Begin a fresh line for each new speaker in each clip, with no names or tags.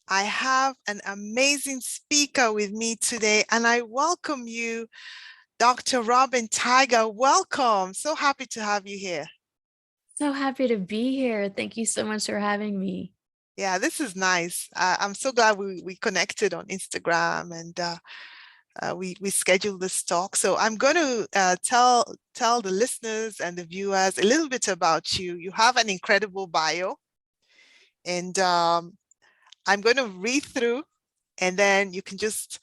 I have an amazing speaker with me today, and I welcome you, Dr. Robyn Tiger. Welcome. So happy to have you here.
So happy to be here. Thank you so much for having me.
Yeah, this is nice. I'm so glad we connected on Instagram and we scheduled this talk. So I'm going to tell the listeners and the viewers a little bit about you. You have an incredible bio, and I'm going to read through, and then you can just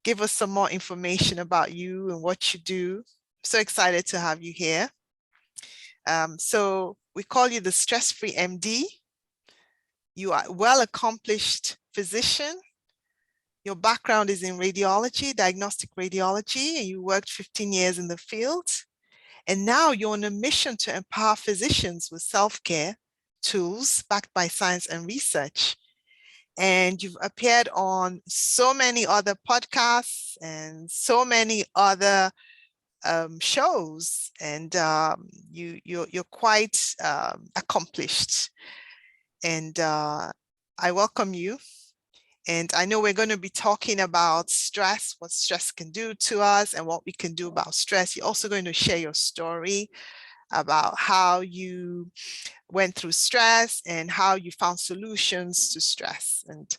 give us some more information about you and what you do. So excited to have you here. So we call you the stress-free MD. You are a well-accomplished physician. Your background is in radiology, diagnostic radiology, and you worked 15 years in the field. And now you're on a mission to empower physicians with self-care tools backed by science and research. And you've appeared on so many other podcasts and so many other shows, and you're quite accomplished. And I welcome you. And I know we're going to be talking about stress, what stress can do to us, and what we can do about stress. You're also going to share your story about how you went through stress and how you found solutions to stress. And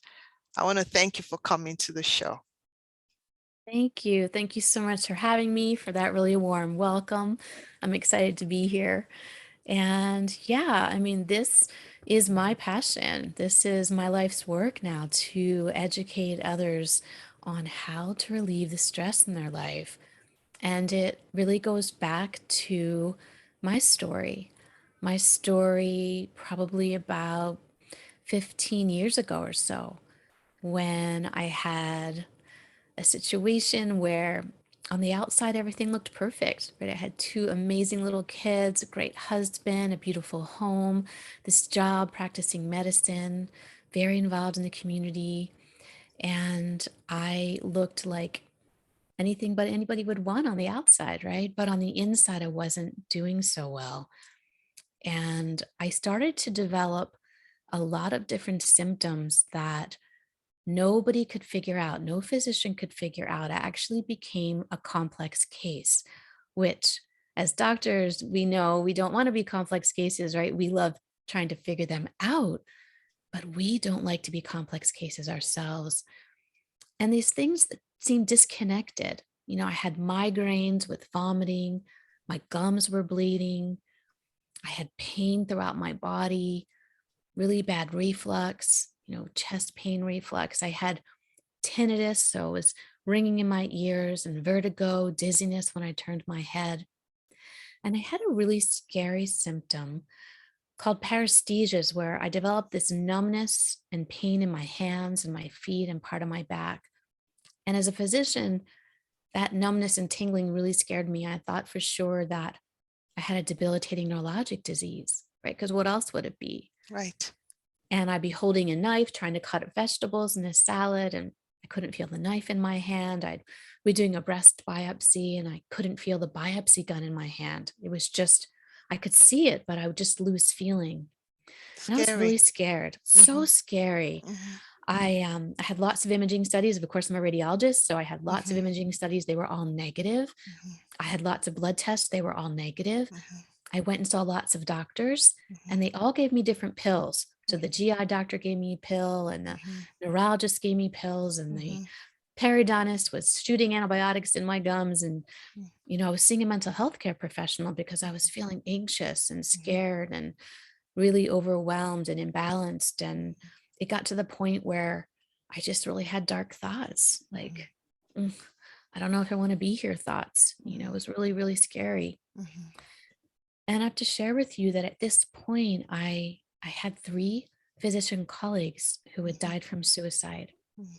I want to thank you for coming to the show.
Thank you. Thank you so much for having me, for that really warm welcome. I'm excited to be here. And yeah, this is my passion. This is my life's work now, to educate others on how to relieve the stress in their life. And it really goes back to my story. My story, probably about 15 years ago or so, when I had a situation where on the outside everything looked perfect, right? I had two amazing little kids, a great husband, a beautiful home, this job practicing medicine, very involved in the community. And I looked like anything but anybody would want on the outside, right? But on the inside, I wasn't doing so well. And I started to develop a lot of different symptoms that nobody could figure out, no physician could figure out. It actually became a complex case, which, as doctors, we know we don't want to be complex cases, right? We love trying to figure them out, but we don't like to be complex cases ourselves. And these things that seem disconnected. I had migraines with vomiting, my gums were bleeding, I had pain throughout my body, really bad reflux, chest pain reflux. I had tinnitus, so it was ringing in my ears, and vertigo, dizziness when I turned my head. And I had a really scary symptom called paresthesias, where I developed this numbness and pain in my hands and my feet and part of my back. And as a physician, that numbness and tingling really scared me. I thought for sure that I had a debilitating neurologic disease, right? Because what else would it be?
Right.
And I'd be holding a knife trying to cut up vegetables in a salad, and I couldn't feel the knife in my hand. I'd be doing a breast biopsy and I couldn't feel the biopsy gun in my hand. It was just, I could see it, but I would just lose feeling. And I was
Scary.
really scared, so
Mm-hmm.
scary.
Mm-hmm.
I had lots of imaging studies. Of course, I'm a radiologist, so I had lots of
Mm-hmm.
imaging studies. They were all negative. I had lots of blood tests. They were all negative.
Mm-hmm.
I went and saw lots of doctors,
Mm-hmm.
and they all gave me different pills. So the GI doctor gave me a pill, and the
Mm-hmm.
neurologist gave me pills, and the
Mm-hmm.
periodontist was shooting antibiotics in my gums. And,
Mm-hmm.
I was seeing a mental health care professional because I was feeling anxious and
Mm-hmm.
scared and really overwhelmed and imbalanced. And it got to the point where I just really had dark thoughts, like, "Mm, I don't know if I want to be here" thoughts. It was really, really scary.
Mm-hmm.
And I have to share with you that at this point, I had three physician colleagues who had died from suicide.
Mm-hmm.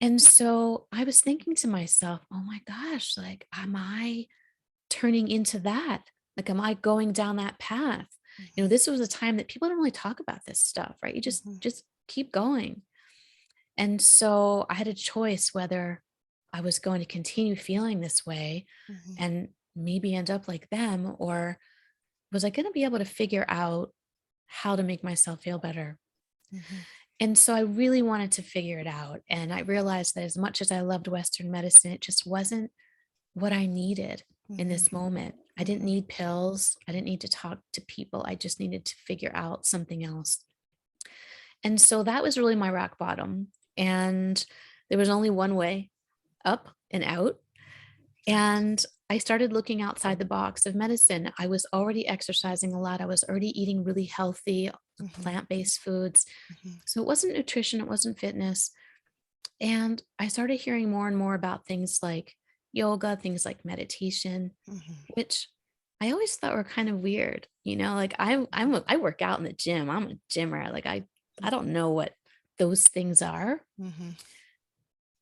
And so I was thinking to myself, oh my gosh, like, am I turning into that? Like, am I going down that path? This was a time that people don't really talk about this stuff, right? You just
Mm-hmm.
just keep going. And so I had a choice whether I was going to continue feeling this way
Mm-hmm.
and maybe end up like them, or was I going to be able to figure out how to make myself feel better?
Mm-hmm.
And so I really wanted to figure it out. And I realized that as much as I loved Western medicine, it just wasn't what I needed in
Mhm,
this moment. I didn't
mhm,
need pills. I didn't need to talk to people. I just needed to figure out something else. And so that was really my rock bottom. And there was only one way, up and out. And I started looking outside the box of medicine. I was already exercising a lot. I was already eating really healthy,
mhm,
plant-based foods.
mhm,
So it wasn't nutrition, it wasn't fitness. And I started hearing more and more about things like yoga, things like meditation,
mhm,
which I always thought were kind of weird. Like I work out in the gym. I'm a gymmer. Like I don't know what those things are,
mhm,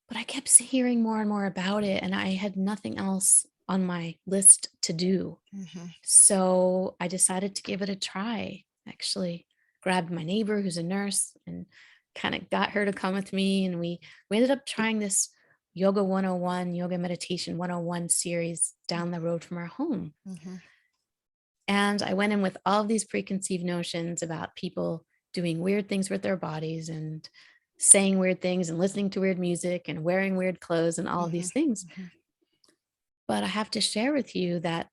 but I kept hearing more and more about it, and I had nothing else on my list to do.
mhm,
So I decided to give it a try. Actually, grabbed my neighbor who's a nurse and kind of got her to come with me. And we ended up trying this Yoga 101, Yoga Meditation 101 series down the road from our home.
mhm,
And I went in with all of these preconceived notions about people doing weird things with their bodies and saying weird things and listening to weird music and wearing weird clothes and all of
mhm,
these things.
mhm,
But I have to share with you that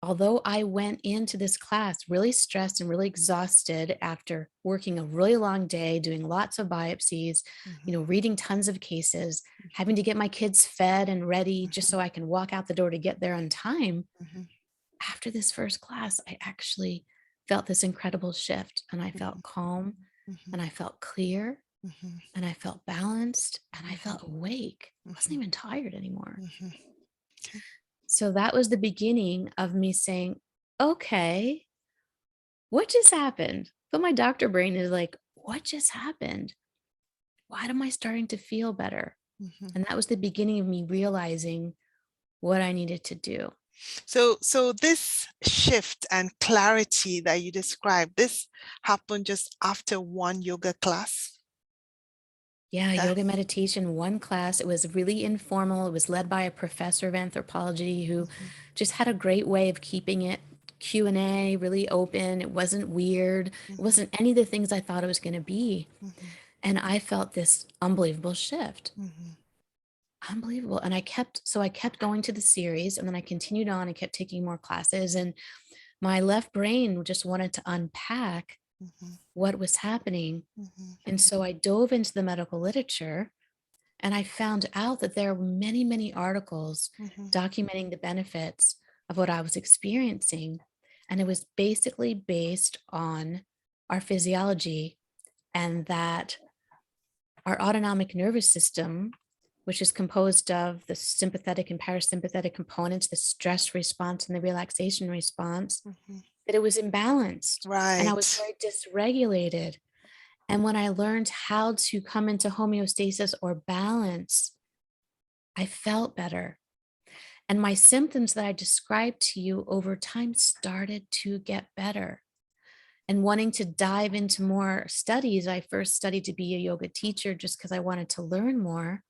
although I went into this class really stressed and really exhausted after working a really long day, doing lots of biopsies,
mhm,
reading tons of cases, having to get my kids fed and ready just
mhm,
so I can walk out the door to get there on time.
mhm,
After this first class, I actually felt this incredible shift and I
mhm,
felt calm
mhm,
and I felt clear
mhm,
and I felt balanced and I
mhm,
felt awake. I wasn't
mhm,
even tired anymore.
mhm. Okay.
So that was the beginning of me saying, okay, what just happened? But my doctor brain is like, what just happened? Why am I starting to feel better?
Mhm.
And that was the beginning of me realizing what I needed to do.
So this shift and clarity that you described, this happened just after one yoga class?
Yeah,
Yeah.
yoga meditation, one class. It was really informal. It was led by a professor of anthropology who
Mhm,
just had a great way of keeping it Q&A, really open. It wasn't weird. It
mhm,
wasn't any of the things I thought it was going to be.
mhm,
And I felt this unbelievable shift.
mhm,
Unbelievable. And I kept going to the series and then I continued on and kept taking more classes. And my left brain just wanted to unpack
mhm,
what was happening.
mhm,
And so I dove into the medical literature and I found out that there were many, many articles
mhm.
documenting the benefits of what I was experiencing. And it was basically based on our physiology and that our autonomic nervous system, which is composed of the sympathetic and parasympathetic components, the stress response and the relaxation response,
Mhm.
that it was imbalanced and I was
Right.
very dysregulated. And when I learned how to come into homeostasis or balance, I felt better. And my symptoms that I described to you over time started to get better. And wanting to dive into more studies, I first studied to be a yoga teacher just because I wanted to learn more.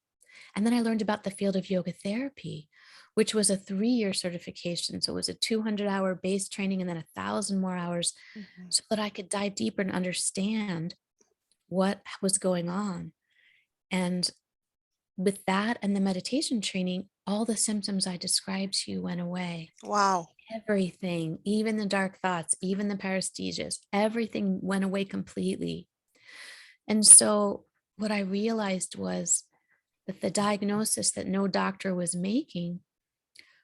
And then I learned about the field of yoga therapy, which was a 3-year certification. So it was a 200-hour base training and then 1,000 more hours
Mhm,
so that I could dive deeper and understand what was going on. And with that and the meditation training, all the symptoms I described to you went away.
Wow.
Everything, even the dark thoughts, even the paresthesias, everything went away completely. And so what I realized was that the diagnosis that no doctor was making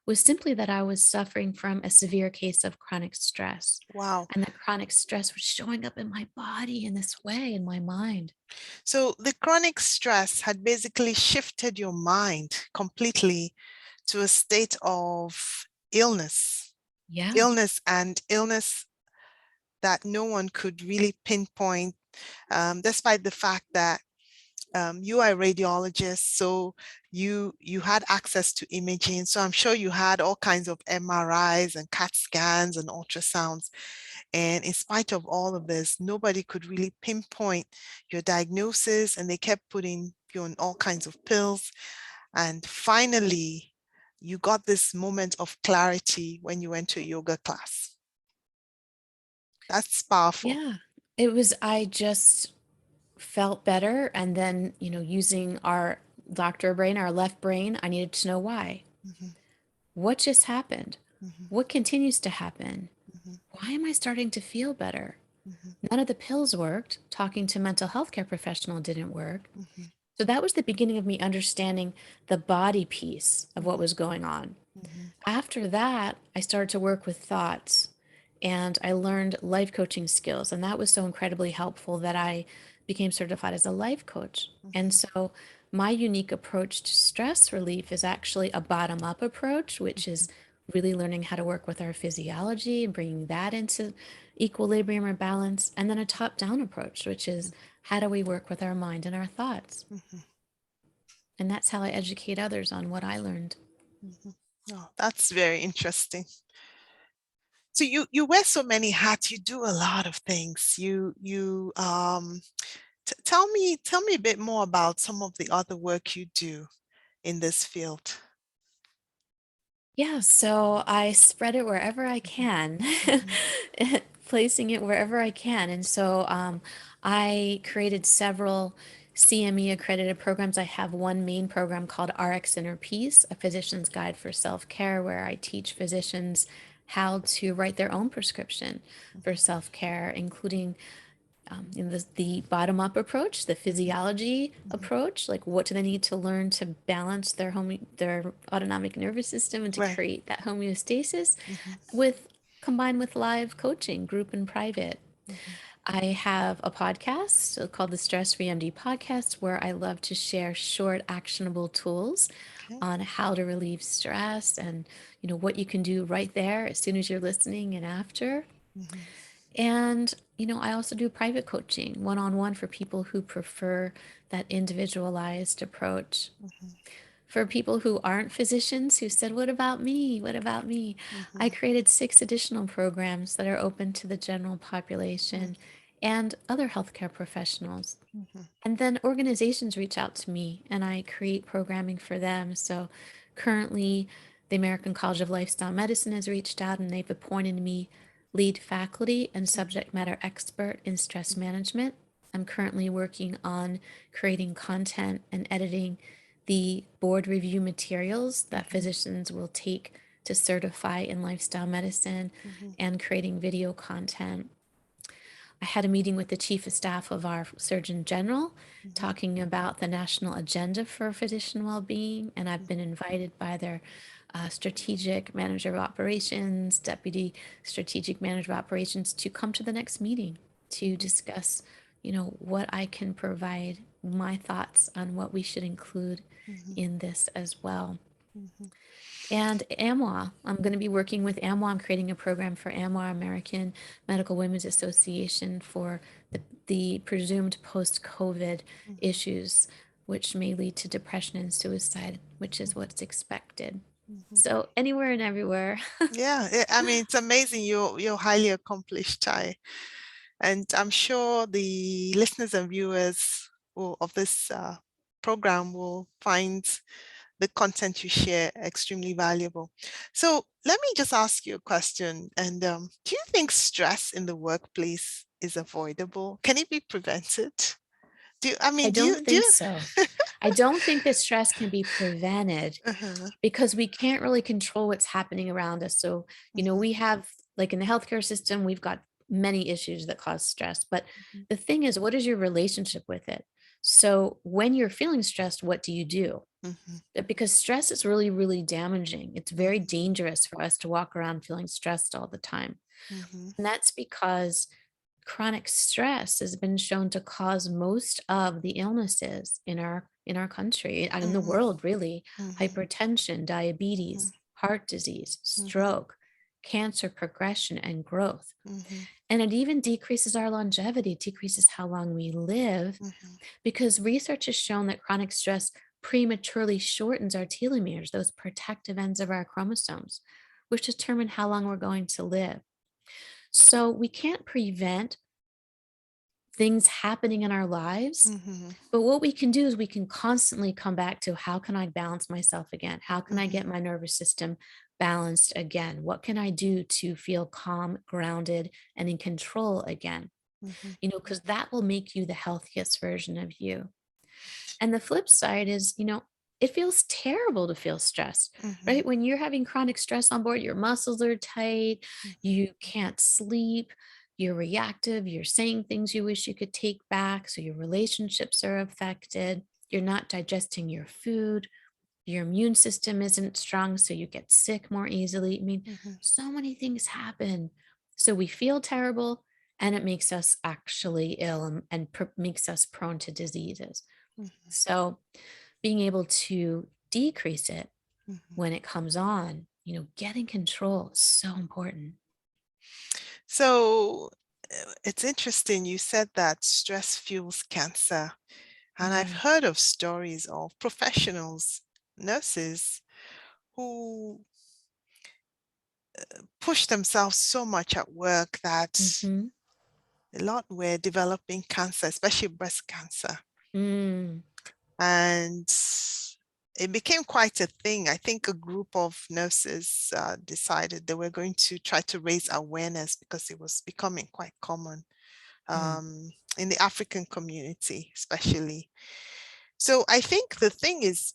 was simply that I was suffering from a severe case of chronic stress.
Wow.
And that chronic stress was showing up in my body in this way, in my mind.
So the chronic stress had basically shifted your mind completely to a state of illness,
Yeah.
illness that no one could really pinpoint, despite the fact that you are a radiologist, so you had access to imaging. So I'm sure you had all kinds of MRIs and CAT scans and ultrasounds. And in spite of all of this, nobody could really pinpoint your diagnosis, and they kept putting you on all kinds of pills. And finally, you got this moment of clarity when you went to a yoga class. That's powerful.
Yeah. It was, I just felt better. And then, using our doctor brain, our left brain, I needed to know why.
Mhm.
What just happened?
Mhm.
What continues to happen?
Mhm.
Why am I starting to feel better?
Mhm.
None of the pills worked. Talking to a mental health care professional didn't work.
Mhm.
So that was the beginning of me understanding the body piece of what
Mhm.
was going on.
Mhm.
After that, I started to work with thoughts and I learned life coaching skills. And that was so incredibly helpful that I became certified as a life coach. And
Mhm.
so my unique approach to stress relief is actually a bottom up approach, which is really learning how to work with our physiology and bringing that into equilibrium or balance. And then a top down approach, which is how do we work with our mind and our thoughts?
Mhm.
And that's how I educate others on what I learned.
Mhm. Oh, that's very interesting. So you wear so many hats. You do a lot of things. Tell me a bit more about some of the other work you do in this field.
Yeah, so I spread it wherever I can,
Mhm.
placing it wherever I can. And so I created several CME accredited programs. I have one main program called RX Inner Peace, a physician's guide for self-care, where I teach physicians how to write their own prescription for self-care, including in the bottom up approach, the
Mhm.
physiology
Mhm.
approach, like what do they need to learn to balance their autonomic nervous system and to
Right.
create that homeostasis
Mhm.
with combined with live coaching, group and private.
Mhm.
I have a podcast called the Stress Free MD podcast where I love to share short actionable tools
Okay.
on how to relieve stress and what you can do right there as soon as you're listening and after.
Mhm.
And, I also do private coaching, one on one for people who prefer that individualized approach.
Mhm.
For people who aren't physicians who said, what about me? What about me? I
Mhm.
created 6 additional programs that are open to the general population and other healthcare professionals.
Mhm.
And then organizations reach out to me and I create programming for them. So currently, the American College of Lifestyle Medicine has reached out and they've appointed me lead faculty and subject matter expert in stress management. I'm currently working on creating content and editing the board review materials that
Mhm.
physicians will take to certify in lifestyle medicine
Mhm.
and creating video content. I had a meeting with the chief of staff of our Surgeon General
Mhm.
talking about the national agenda for physician well-being, and I've been invited by their strategic manager of operations, deputy strategic manager of operations to come to the next meeting to
Mhm.
discuss, what I can provide, my thoughts on what we should include
Mhm.
in this as well.
Mhm.
And AMWA, I'm going to be working with AMWA. I'm creating a program for AMWA, American Medical Women's Association, for the presumed post-COVID
Mhm.
issues, which may lead to depression and suicide, which is what's expected.
Mhm.
So anywhere and everywhere.
Yeah, I mean, it's amazing. You're highly accomplished, Ty. And I'm sure the listeners and viewers of this program will find the content you share extremely valuable. So let me just ask you a question. And do you think stress in the workplace is avoidable? Can it be prevented?
I
Do
don't
you, do
think
you?
so. I don't think that stress can be prevented
Uh-huh.
because we can't really control what's happening around us. So,
Mhm.
we have, like in the healthcare system, we've got many issues that cause stress. But
Mhm.
the thing is, what is your relationship with it? So, when you're feeling stressed, what do you do?
Mhm.
Because stress is really, really damaging. It's very
Mhm.
dangerous for us to walk around feeling stressed all the time.
Mhm.
And that's because chronic stress has been shown to cause most of the illnesses in our country and in the
Mhm.
world, really.
Mhm.
Hypertension, diabetes, heart disease,
Mhm.
stroke, cancer progression and growth.
Mhm.
And it even decreases our longevity, decreases how long we live,
Mhm.
because research has shown that chronic stress prematurely shortens our telomeres, those protective ends of our chromosomes, which determine how long we're going to live. So we can't prevent things happening in our lives.
Mhm.
But what we can do is we can constantly come back to how can I balance myself again? How can I
Mhm.
get my nervous system balanced again? What can I do to feel calm, grounded, and in control again?
Mhm.
you know, because that will make you the healthiest version of you. And the flip side is, you know, it feels terrible to feel stressed,
Mhm.
right? When you're having chronic stress on board, your muscles are tight,
Mhm.
you can't sleep, you're reactive, you're saying things you wish you could take back. So your relationships are affected. You're not digesting your food. Your immune system isn't strong, so you get sick more easily. I mean,
Mhm.
so many things happen. So we feel terrible, and it makes us actually ill and makes us prone to diseases.
Mhm.
So being able to decrease it
Mhm.
when it comes on, you know, getting control is so important.
So it's interesting. You said that stress fuels cancer. And I've
Mm,
heard of stories of professionals, nurses, who push themselves so much at work that
mhm,
a lot were developing cancer, especially breast cancer.
mm,
And it became quite a thing. I think a group of nurses decided they were going to try to raise awareness because it was becoming quite common
mm.
in the African community, especially. So I think the thing is,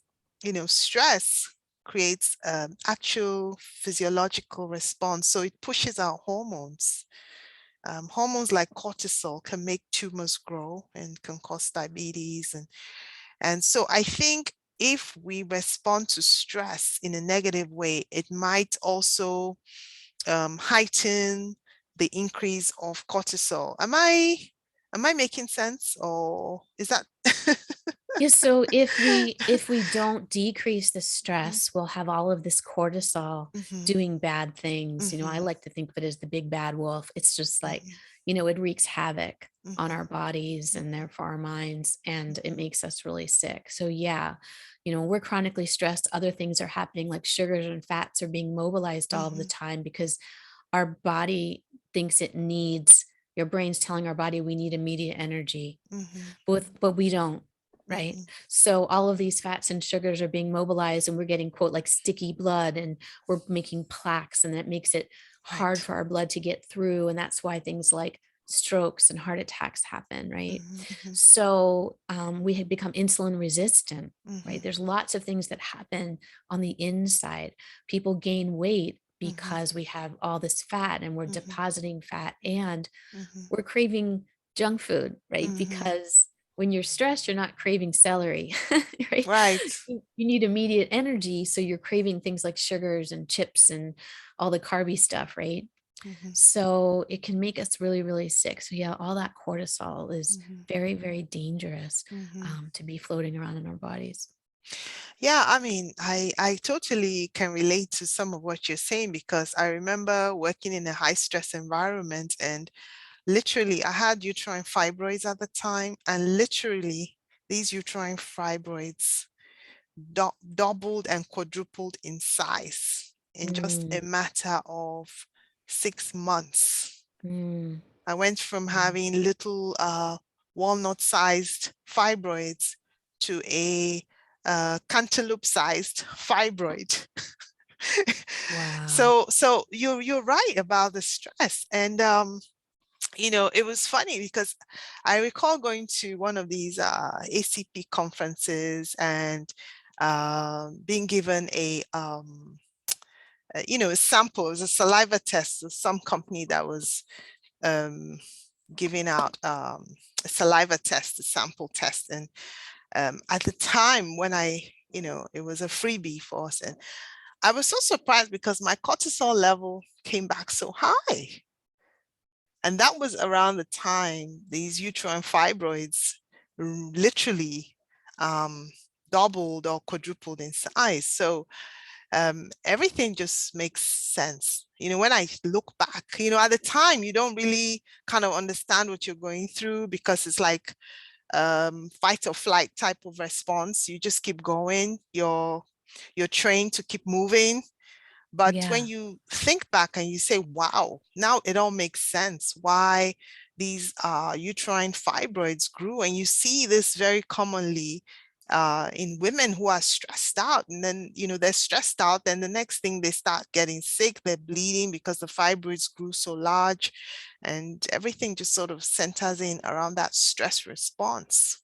stress creates actual physiological response. So it pushes our hormones. Hormones like cortisol can make tumors grow and can cause diabetes. And so I think if we respond to stress in a negative way, it might also heighten the increase of cortisol. Am I making sense, or is that?
Yeah, so if we don't decrease the stress, we'll have all of this cortisol
Mhm.
doing bad things. You know, I
Mhm.
like to think of it as the big bad wolf. It's just like,
Mhm.
you know, it wreaks havoc on
Mhm.
our bodies and therefore our minds, and it
Mhm.
makes us really sick. So yeah, you know, we're chronically stressed. Other things are happening, like sugars and fats are being mobilized all of the
Mhm.
time because our body thinks it needs, your brain's telling our body we need immediate energy,
Mhm.
but we don't, right?
Mhm.
So all of these fats and sugars are being mobilized and we're getting, quote, like sticky blood, and we're making plaques, and that makes it hard
Right.
for our blood to get through, and that's why things like strokes and heart attacks happen, right?
Mhm. Mhm.
So we have become insulin resistant, right?
Mhm.
There's lots of things that happen on the inside. People gain weight
Mhm.
because we have all this fat and we're
Mhm.
depositing fat, and
Mhm.
we're craving junk food, right?
Mhm.
Because when you're stressed, you're not craving celery, right?
Right.
You need immediate energy. So you're craving things like sugars and chips and all the carby stuff, right?
Mhm.
So it can make us really, really sick. So yeah, all that cortisol is
Mhm.
very, very dangerous
Mhm.
to be floating around in our bodies.
Yeah, I mean, I totally can relate to some of what you're saying because I remember working in a high stress environment, and literally I had uterine fibroids at the time, and literally these uterine fibroids doubled and quadrupled in size in just
Mm,
a matter of 6 months.
mm,
I went from
mm.
having little walnut-sized fibroids to a cantaloupe-sized fibroid.
Wow.
So you're right about the stress, and it was funny because I recall going to one of these ACP conferences and being given a sample, it was a saliva test of some company that was um, giving out a saliva test, a sample test. And at the time when it was a freebie for us. And I was so surprised because my cortisol level came back so high. And that was around the time these uterine fibroids literally um, doubled or quadrupled in size. So everything just makes sense. When I look back, at the time, you don't really kind of understand what you're going through because it's like fight or flight type of response. You just keep going. You're trained to keep moving. But when
Yeah.
you think back and you say, wow, now it all makes sense why these uterine fibroids grew. And you see this very commonly in women who are stressed out, and then, they're stressed out, and the next thing they start getting sick, they're bleeding because the fibroids grew so large, and everything just sort of centers in around that stress response.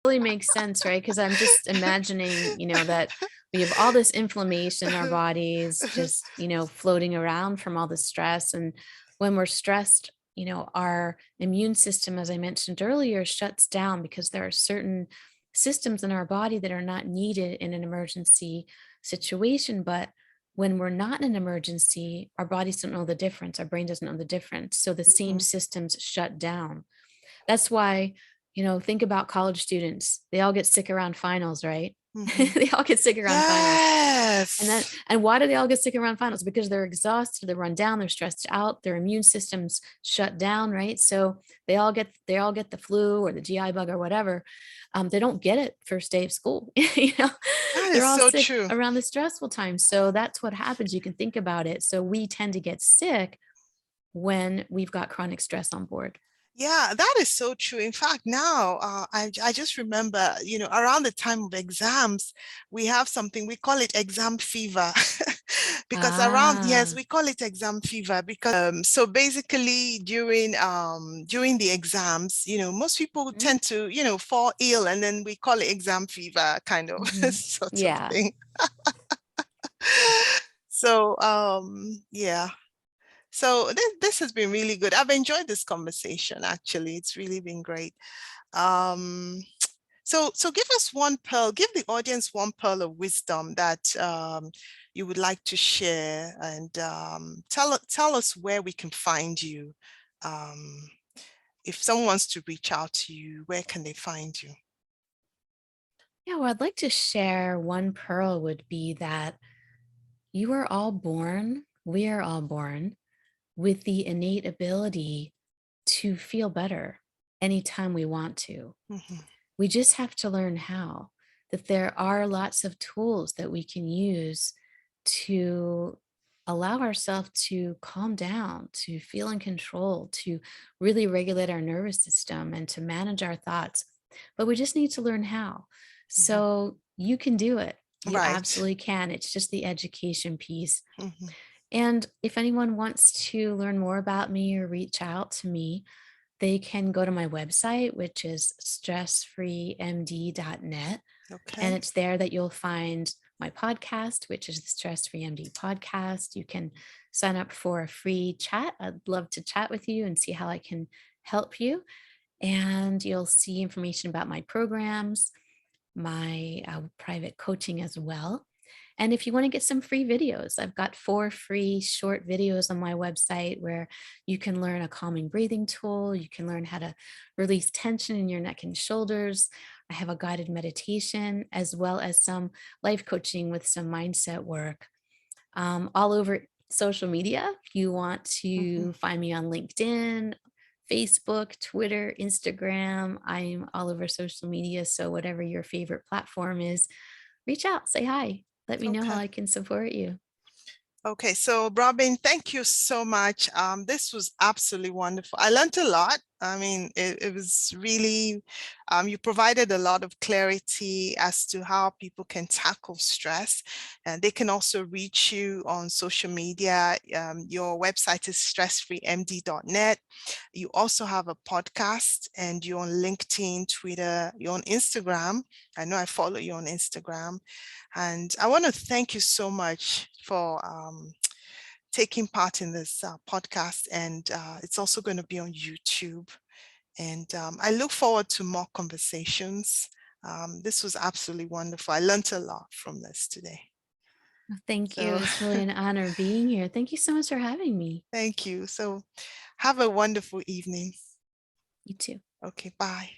Really makes sense, right? Because I'm just imagining, that we have all this inflammation in our bodies just, floating around from all the stress. And when we're stressed, our immune system, as I mentioned earlier, shuts down because there are certain systems in our body that are not needed in an emergency situation. But when we're not in an emergency, our bodies don't know the difference. Our brain doesn't know the difference. So the same
Mhm,
systems shut down. That's why, think about college students. They all get sick around finals, right?
mhm.
They all get sick around finals.
Yes.
And why do they all get sick around finals? Because they're exhausted, they're run down, they're stressed out, their immune systems shut down, right? So they all get the flu or the GI bug or whatever. They don't get it first day of school.
That
They're
is
all
so
sick
true.
around the stressful time. So that's what happens. You can think about it. So we tend to get sick when we've got chronic stress on board.
Yeah, that is so true. In fact, now I just remember, around the time of exams, we have something, we call it exam fever. Because yes,
Ah.
we call it exam fever because so basically during the exams, most people
Mhm,
tend to, fall ill, and then we call it exam fever kind of
mhm.
sort of
Yeah.
thing. So yeah. So this has been really good. I've enjoyed this conversation, actually. It's really been great. Um, so give us one pearl, give the audience one pearl of wisdom that you would like to share, and tell us where we can find you. Um, if someone wants to reach out to you, where can they find you?
Yeah, well, I'd like to share one pearl would be that you are all born, we are all born with the innate ability to feel better anytime we want to.
Mhm,
We just have to learn how, that there are lots of tools that we can use to allow ourselves to calm down, to feel in control, to really regulate our nervous system and to manage our thoughts. But we just need to learn how.
mhm.
So you can do it. You
Right.
absolutely can. It's just the education piece.
Mhm.
And if anyone wants to learn more about me or reach out to me, they can go to my website, which is stressfreemd.net. And
Okay.
it's there that you'll find my podcast, which is the Stress Free MD podcast. You can sign up for a free chat. I'd love to chat with you and see how I can help you. And you'll see information about my programs, my private coaching as well. And if you want to get some free videos, I've got 4 free short videos on my website where you can learn a calming breathing tool. You can learn how to release tension in your neck and shoulders. I have a guided meditation as well as some life coaching with some mindset work. All over social media. If you want
Mhm.
to find me on LinkedIn, Facebook, Twitter, Instagram, I'm all over social media. So, whatever your favorite platform is, reach out, say hi, let me know how
Okay.
I can support you.
Okay, so Robyn, thank you so much. This was absolutely wonderful. I learned a lot. I mean, it was really, you provided a lot of clarity as to how people can tackle stress, and they can also reach you on social media. Your website is stressfreemd.net. You also have a podcast, and you're on LinkedIn, Twitter, you're on Instagram. I know I follow you on Instagram. And I want to thank you so much for taking part in this podcast. And it's also going to be on YouTube. And I look forward to more conversations. This was absolutely wonderful. I learned a lot from this today.
Thank you.
So
It's really an honor being here. Thank you so much for having me.
thank you. So have a wonderful evening.
You too.
Okay, bye.